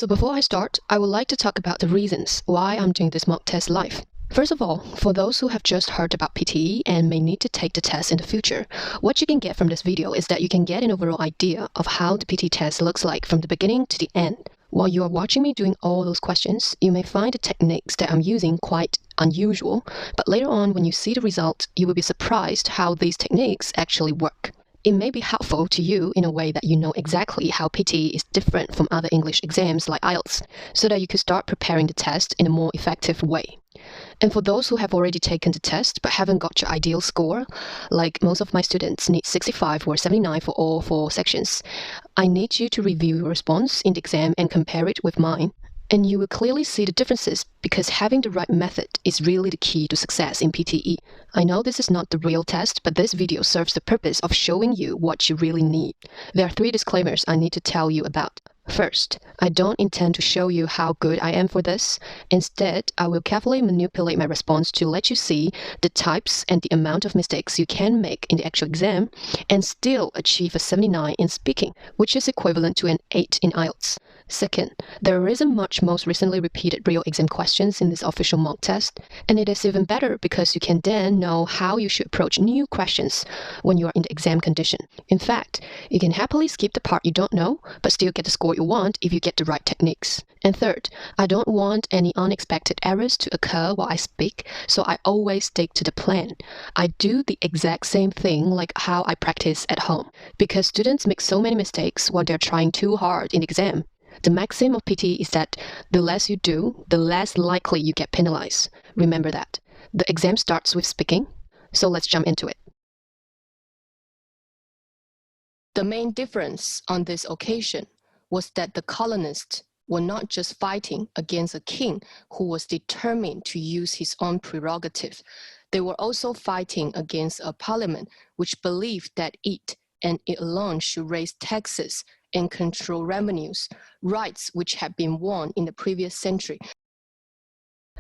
So before I start, I would like to talk about the reasons why I'm doing this mock test live. First of all, for those who have just heard about PTE and may need to take the test in the future, what you can get from this video is that you can get an overall idea of how the PTE test looks like from the beginning to the end. While you are watching me doing all those questions, you may find the techniques that I'm using quite unusual, but later on when you see the result, you will be surprised how these techniques actually work. It may be helpful to you in a way that you know exactly how PTE is different from other English exams like IELTS, so that you could start preparing the test in a more effective way. And for those who have already taken the test but haven't got your ideal score, like most of my students need 65 or 79 for all 4 sections, I need you to review your response in the exam and compare it with mine. And you will clearly see the differences because having the right method is really the key to success in PTE. I know this is not the real test, but this video serves the purpose of showing you what you really need. There are 3 disclaimers I need to tell you about. First, I don't intend to show you how good I am for this. Instead, I will carefully manipulate my response to let you see the types and the amount of mistakes you can make in the actual exam and still achieve a 79 in speaking, which is equivalent to an 8 in IELTS. Second, there isn't much most recently repeated real exam questions in this official mock test, and it is even better because you can then know how you should approach new questions when you are in the exam condition. In fact, you can happily skip the part you don't know, but still get the score you want if you get the right techniques. And third, I don't want any unexpected errors to occur while I speak, so I always stick to the plan. I do the exact same thing like how I practice at home, because students make so many mistakes while they're trying too hard in the exam. The maxim of PTE is that the less you do, the less likely you get penalized. Remember that. The exam starts with speaking, so let's jump into it. The main difference on this occasion was that the colonists were not just fighting against a king who was determined to use his own prerogative. They were also fighting against a parliament which believed that it and it alone should raise taxes and control revenues, rights which had been won in the previous century.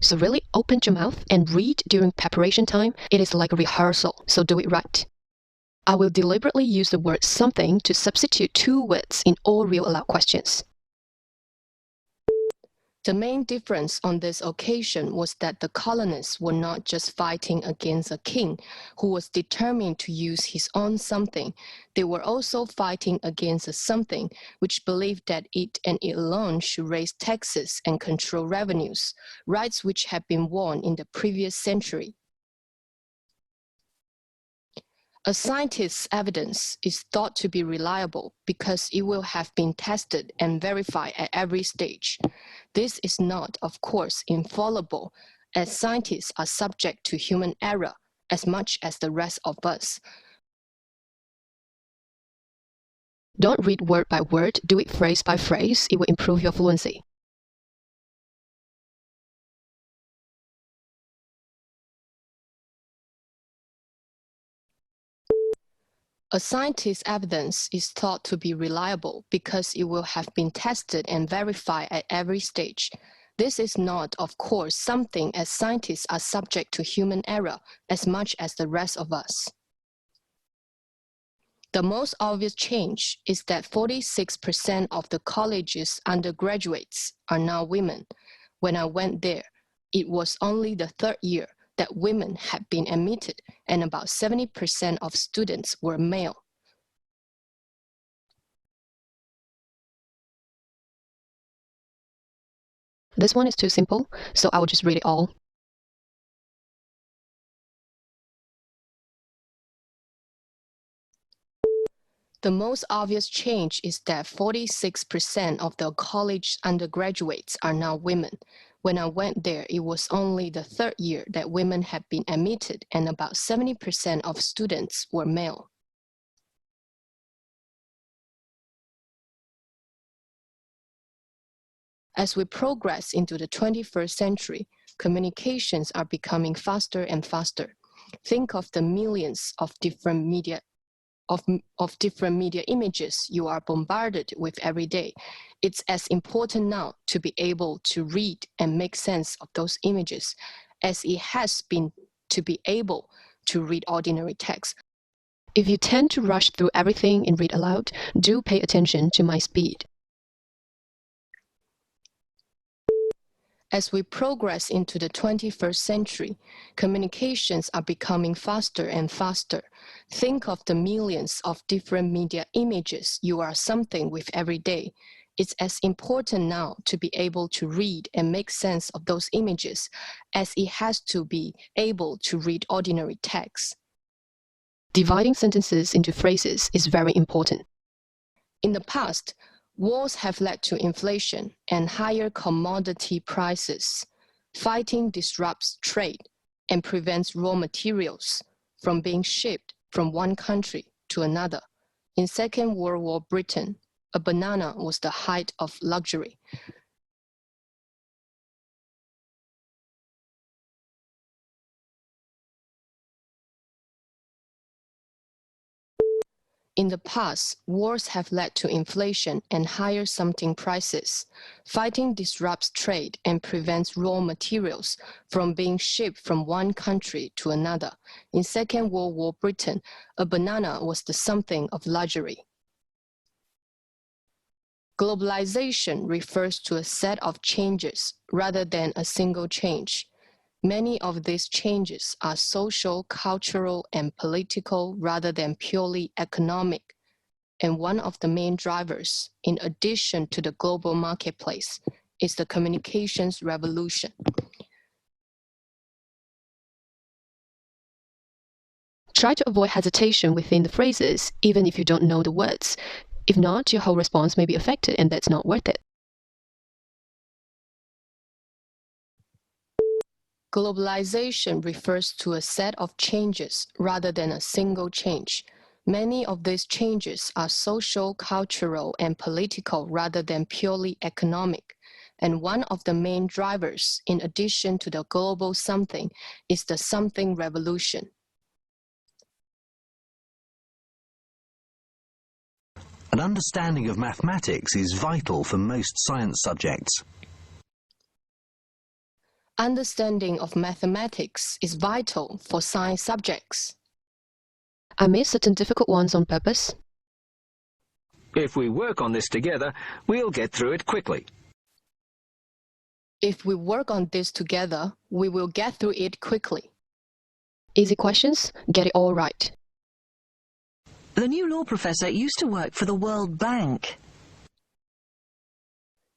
So really open your mouth and read during preparation time. It is like a rehearsal, so do it right. I will deliberately use the word something to substitute 2 words in all real aloud questions. The main difference on this occasion was that the colonists were not just fighting against a king who was determined to use his own something. They were also fighting against a something which believed that it and it alone should raise taxes and control revenues, rights which had been won in the previous century. A scientist's evidence is thought to be reliable because it will have been tested and verified at every stage. This is not, of course, infallible, as scientists are subject to human error as much as the rest of us. Don't read word by word, do it phrase by phrase. It will improve your fluency. A scientist's evidence is thought to be reliable because it will have been tested and verified at every stage. This is not, of course, something as scientists are subject to human error as much as the rest of us. The most obvious change is that 46% of the college's undergraduates are now women. When I went there, it was only the 3rd year that women had been admitted, and about 70% of students were male. This one is too simple, so I will just read it all. The most obvious change is that 46% of the college undergraduates are now women. When I went there, it was only the 3rd year that women had been admitted, and about 70% of students were male. As we progress into the 21st century, communications are becoming faster and faster. Think of the millions of different media images you are bombarded with every day. It's as important now to be able to read and make sense of those images as it has been to be able to read ordinary text. If you tend to rush through everything and read aloud, do pay attention to my speed. As we progress into the 21st century, communications are becoming faster and faster. Think of the millions of different media images you are something with every day. It's as important now to be able to read and make sense of those images as it has to be able to read ordinary text. Dividing sentences into phrases is very important. In the past, wars have led to inflation and higher commodity prices. Fighting disrupts trade and prevents raw materials from being shipped from one country to another. In Second World War Britain, a banana was the height of luxury. In the past, wars have led to inflation and higher something prices. Fighting disrupts trade and prevents raw materials from being shipped from one country to another. In Second World War Britain, a banana was the something of luxury. Globalization refers to a set of changes rather than a single change. Many of these changes are social, cultural, and political rather than purely economic. And one of the main drivers, in addition to the global marketplace, is the communications revolution. Try to avoid hesitation within the phrases, even if you don't know the words. If not, your whole response may be affected, and that's not worth it. Globalization refers to a set of changes rather than a single change. Many of these changes are social, cultural, and political rather than purely economic. And one of the main drivers, in addition to the global something, is the something revolution. An understanding of mathematics is vital for most science subjects. Understanding of mathematics is vital for science subjects. I missed certain difficult ones on purpose. If we work on this together, we'll get through it quickly. If we work on this together, we will get through it quickly. Easy questions, get it all right. The new law professor used to work for the World Bank.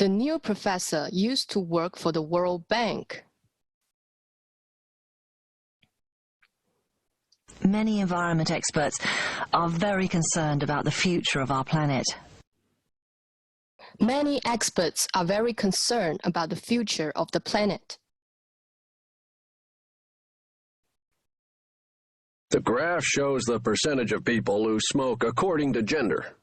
The new professor used to work for the World Bank. Many environment experts are very concerned about the future of our planet. Many experts are very concerned about the future of the planet. The graph shows the percentage of people who smoke according to gender.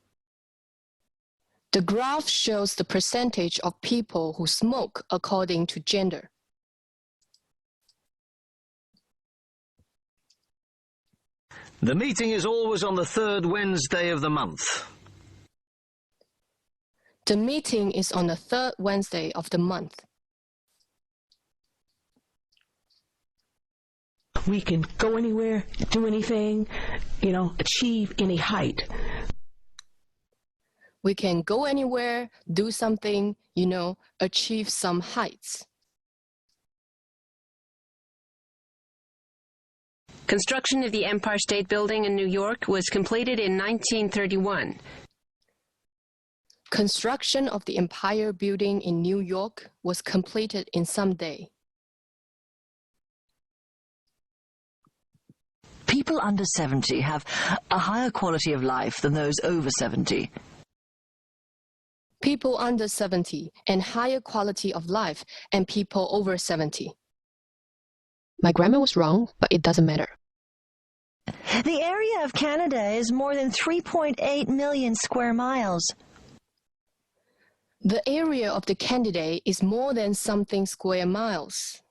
The graph shows the percentage of people who smoke according to gender. The meeting is always on the third Wednesday of the month. The meeting is on the third Wednesday of the month. We can go anywhere, do anything, achieve any height. We can go anywhere, do something, achieve some heights. Construction of the Empire State Building in New York was completed in 1931. Construction of the Empire Building in New York was completed in some day. People under 70 have a higher quality of life than those over 70. People under 70 and higher quality of life and people over 70. My grammar was wrong, but it doesn't matter. The area of Canada is more than 3.8 million square miles. The area of the candidate is more than something square miles.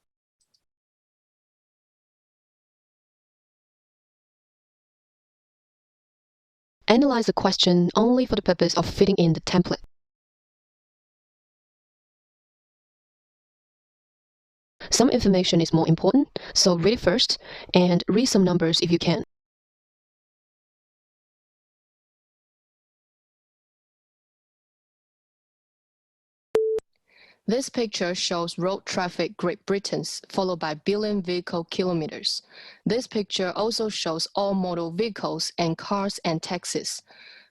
Analyze the question only for the purpose of fitting in the template. Some information is more important, so read it first and read some numbers if you can. This picture shows road traffic Great Britain's, followed by billion vehicle kilometers. This picture also shows all motor vehicles and cars and taxis.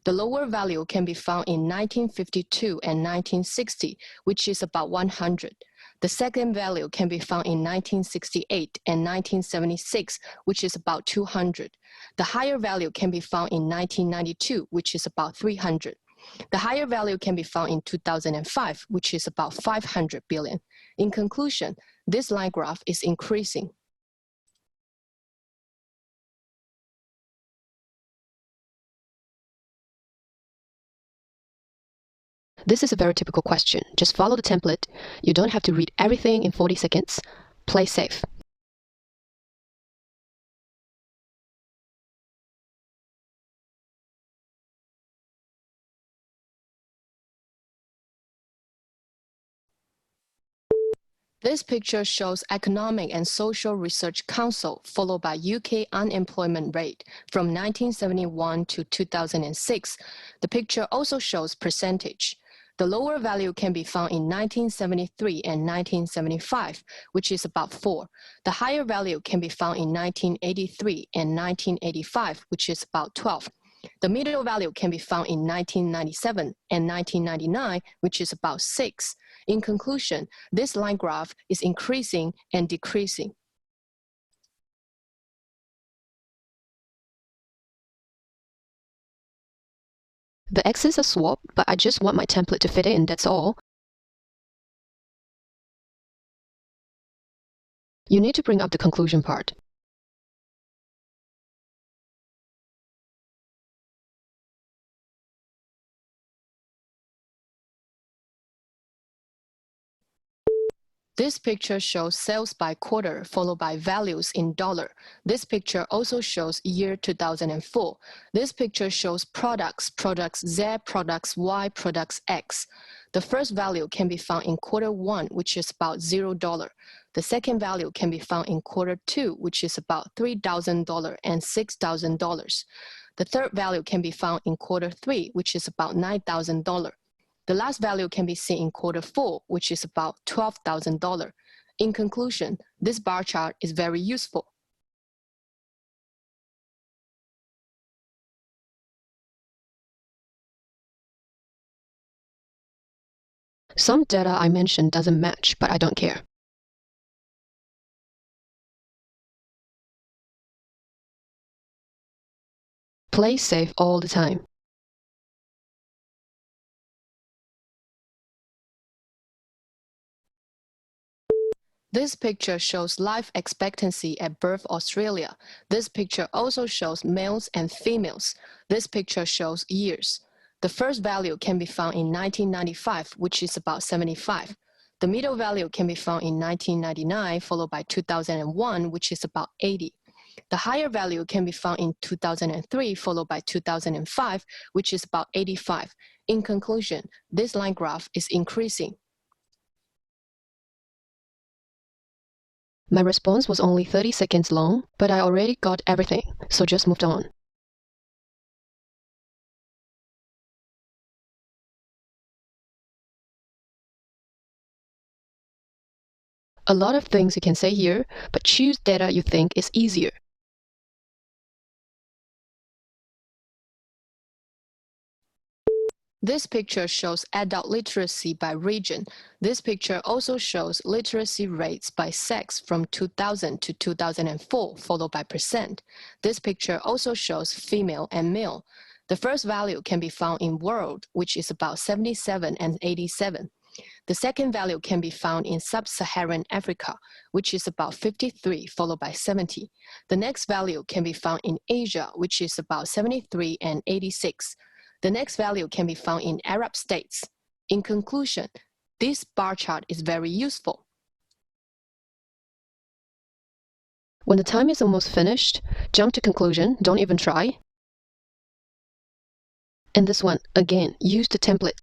The lower value can be found in 1952 and 1960, which is about 100. The second value can be found in 1968 and 1976, which is about 200. The higher value can be found in 1992, which is about 300. The higher value can be found in 2005, which is about 500 billion. In conclusion, this line graph is increasing. This is a very typical question. Just follow the template. You don't have to read everything in 40 seconds. Play safe. This picture shows Economic and Social Research Council, followed by UK unemployment rate from 1971 to 2006. The picture also shows percentage. The lower value can be found in 1973 and 1975, which is about 4. The higher value can be found in 1983 and 1985, which is about 12. The middle value can be found in 1997 and 1999, which is about 6. In conclusion, this line graph is increasing and decreasing. The x's are swapped, but I just want my template to fit in, that's all. You need to bring up the conclusion part. This picture shows sales by quarter, followed by values in dollar. This picture also shows year 2004. This picture shows products Z, products Y, products X. The first value can be found in quarter 1, which is about $0. The second value can be found in quarter 2, which is about $3,000 and $6,000. The third value can be found in quarter 3, which is about $9,000. The last value can be seen in quarter 4, which is about $12,000. In conclusion, this bar chart is very useful. Some data I mentioned doesn't match, but I don't care. Play safe all the time. This picture shows life expectancy at birth Australia. This picture also shows males and females. This picture shows years. The first value can be found in 1995, which is about 75. The middle value can be found in 1999, followed by 2001, which is about 80. The higher value can be found in 2003, followed by 2005, which is about 85. In conclusion, this line graph is increasing. My response was only 30 seconds long, but I already got everything, so just moved on. A lot of things you can say here, but choose data you think is easier. This picture shows adult literacy by region. This picture also shows literacy rates by sex from 2000 to 2004, followed by percent. This picture also shows female and male. The first value can be found in world, which is about 77 and 87. The second value can be found in sub-Saharan Africa, which is about 53, followed by 70. The next value can be found in Asia, which is about 73 and 86. The next value can be found in Arab states. In conclusion, this bar chart is very useful. When the time is almost finished, jump to conclusion, don't even try. And this one, again, use the template.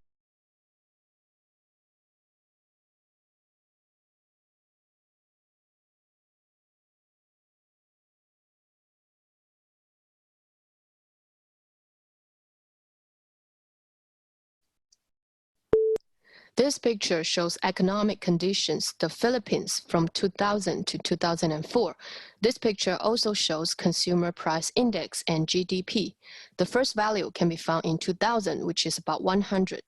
This picture shows economic conditions, the Philippines from 2000 to 2004. This picture also shows consumer price index and GDP. The first value can be found in 2000, which is about 100.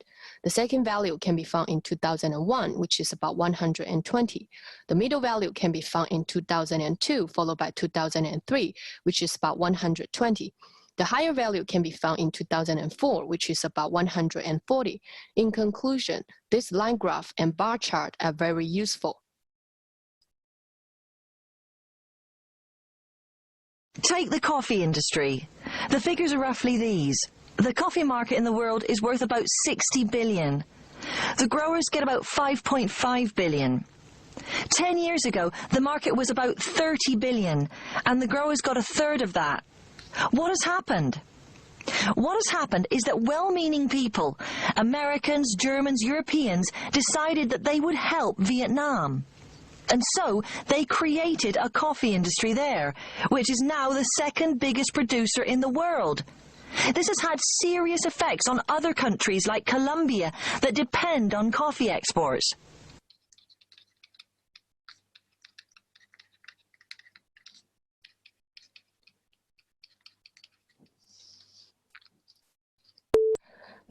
The second value can be found in 2001, which is about 120. The middle value can be found in 2002, followed by 2003, which is about 120. The higher value can be found in 2004, which is about 140. In conclusion, this line graph and bar chart are very useful. Take the coffee industry. The figures are roughly these. The coffee market in the world is worth about 60 billion. The growers get about 5.5 billion. 10 years ago, the market was about 30 billion, and the growers got a third of that. What has happened? What has happened is that well-meaning people, Americans, Germans, Europeans, decided that they would help Vietnam. And so they created a coffee industry there, which is now the second biggest producer in the world. This has had serious effects on other countries like Colombia that depend on coffee exports.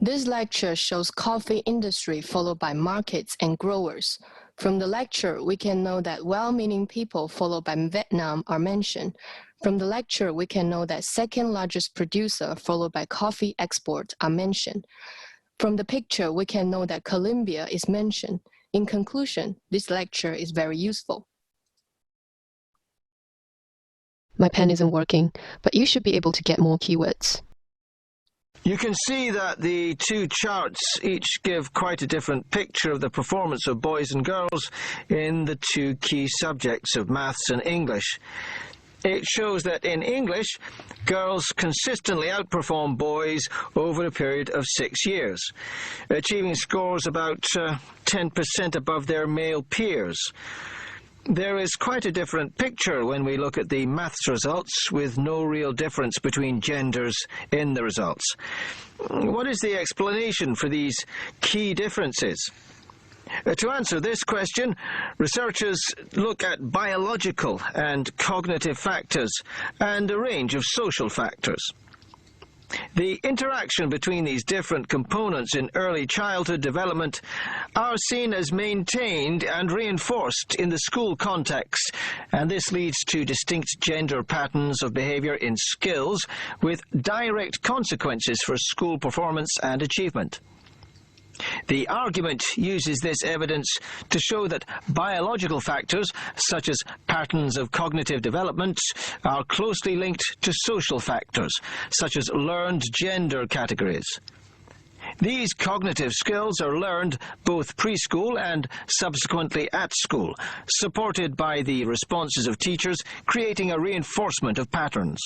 This lecture shows coffee industry followed by markets and growers. From the lecture, we can know that well-meaning people followed by Vietnam are mentioned. From the lecture, we can know that second largest producer followed by coffee export are mentioned. From the picture, we can know that Colombia is mentioned. In conclusion, this lecture is very useful. My pen isn't working, but you should be able to get more keywords. You can see that the two charts each give quite a different picture of the performance of boys and girls in the two key subjects of maths and English. It shows that in English, girls consistently outperform boys over a period of 6 years, achieving scores about 10% above their male peers. There is quite a different picture when we look at the maths results, with no real difference between genders in the results. What is the explanation for these key differences? To answer this question, researchers look at biological and cognitive factors and a range of social factors. The interaction between these different components in early childhood development are seen as maintained and reinforced in the school context, and this leads to distinct gender patterns of behavior in skills with direct consequences for school performance and achievement. The argument uses this evidence to show that biological factors, such as patterns of cognitive development, are closely linked to social factors, such as learned gender categories. These cognitive skills are learned both preschool and subsequently at school, supported by the responses of teachers, creating a reinforcement of patterns.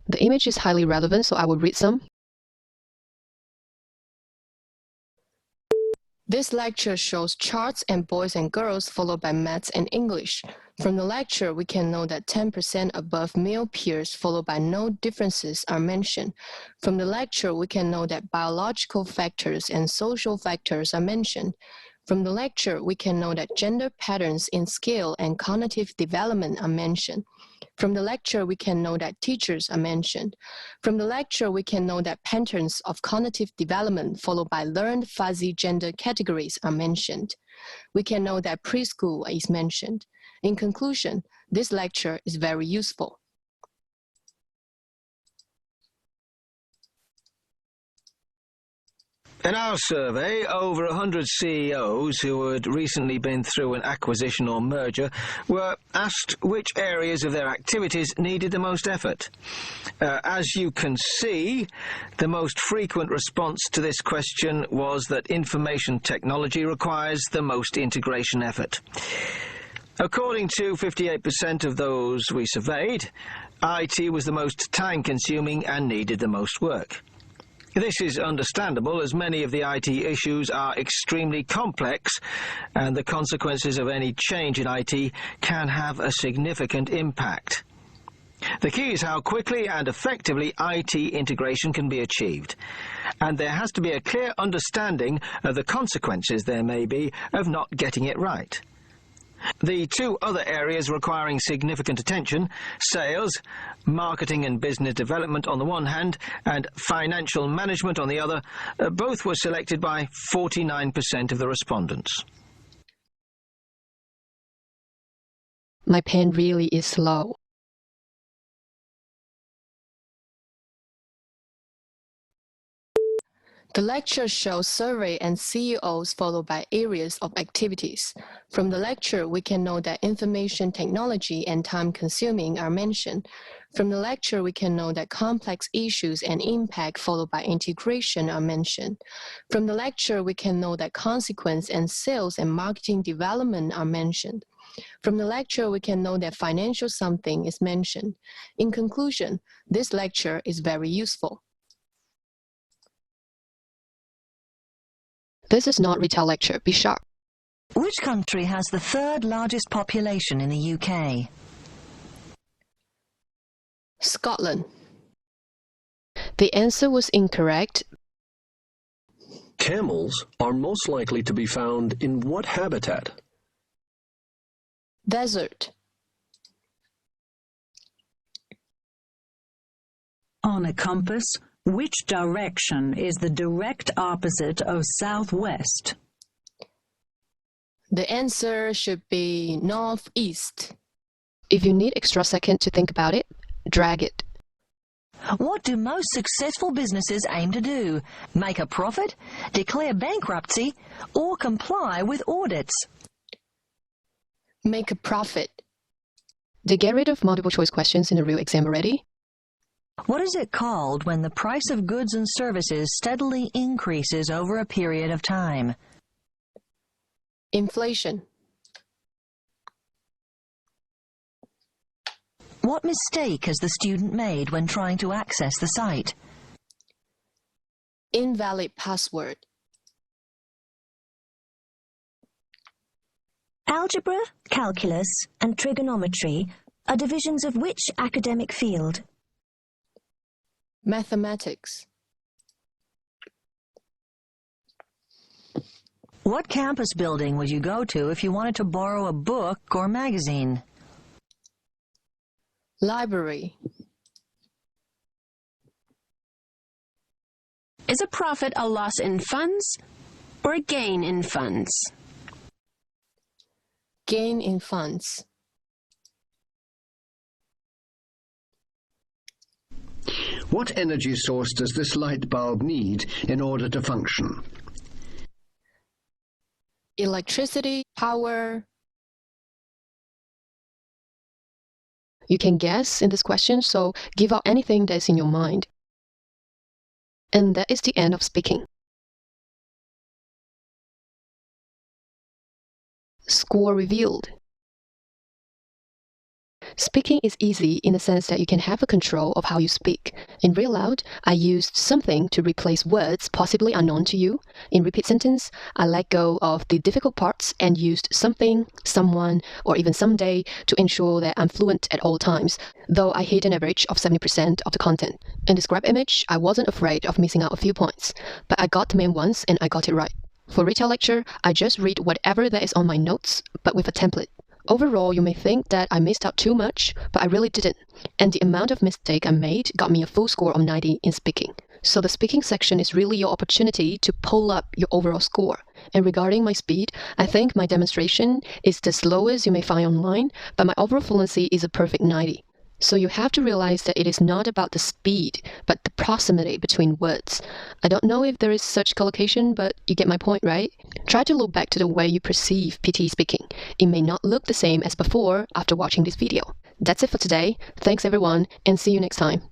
The image is highly relevant, so I will read some. This lecture shows charts and boys and girls followed by maths and English. From the lecture, we can know that 10% above male peers followed by no differences are mentioned. From the lecture, we can know that biological factors and social factors are mentioned. From the lecture, we can know that gender patterns in skill and cognitive development are mentioned. From the lecture, we can know that teachers are mentioned. From the lecture, we can know that patterns of cognitive development followed by learned fuzzy gender categories are mentioned. We can know that preschool is mentioned. In conclusion, this lecture is very useful. In our survey, over 100 CEOs who had recently been through an acquisition or merger were asked which areas of their activities needed the most effort. As you can see, the most frequent response to this question was that information technology requires the most integration effort. According to 58% of those we surveyed, IT was the most time-consuming and needed the most work. This is understandable, as many of the IT issues are extremely complex, and the consequences of any change in IT can have a significant impact. The key is how quickly and effectively IT integration can be achieved. And there has to be a clear understanding of the consequences there may be of not getting it right. The two other areas requiring significant attention, sales, marketing and business development on the one hand, and financial management on the other, both were selected by 49% of the respondents. My pen really is slow. The lecture shows survey and CEOs followed by areas of activities. From the lecture, we can know that information technology and time-consuming are mentioned. From the lecture, we can know that complex issues and impact followed by integration are mentioned. From the lecture, we can know that consequence and sales and marketing development are mentioned. From the lecture, we can know that financial something is mentioned. In conclusion, this lecture is very useful. This is not retail lecture. Be sharp. Which country has the third largest population in the UK? Scotland. The answer was incorrect. Camels are most likely to be found in what habitat? Desert. On a compass, which direction is the direct opposite of southwest? The answer should be northeast. If you need extra second to think about it, drag it. What do most successful businesses aim to do? Make a profit, declare bankruptcy, or comply with audits? Make a profit. They get rid of multiple choice questions in the real exam already. What is it called when the price of goods and services steadily increases over a period of time? Inflation. What mistake has the student made when trying to access the site? Invalid password. Algebra, calculus, and trigonometry are divisions of which academic field? Mathematics. What campus building would you go to if you wanted to borrow a book or magazine? Library. Is a profit a loss in funds or a gain in funds? Gain in funds. What energy source does this light bulb need in order to function? Electricity, power. You can guess in this question, so give out anything that's in your mind. And that is the end of speaking. Score revealed. Speaking is easy in the sense that you can have a control of how you speak. In real loud, I used something to replace words possibly unknown to you. In repeat sentence, I let go of the difficult parts and used something, someone, or even someday to ensure that I'm fluent at all times, though I hit an average of 70% of the content. In describe image, I wasn't afraid of missing out a few points, but I got the main ones and I got it right. For retail lecture, I just read whatever that is on my notes, but with a template. Overall, you may think that I missed out too much, but I really didn't. And the amount of mistake I made got me a full score of 90 in speaking. So the speaking section is really your opportunity to pull up your overall score. And regarding my speed, I think my demonstration is the slowest you may find online, but my overall fluency is a perfect 90. So you have to realize that it is not about the speed, but the proximity between words. I don't know if there is such collocation, but you get my point, right? Try to look back to the way you perceive PTE speaking. It may not look the same as before after watching this video. That's it for today. Thanks everyone, and see you next time.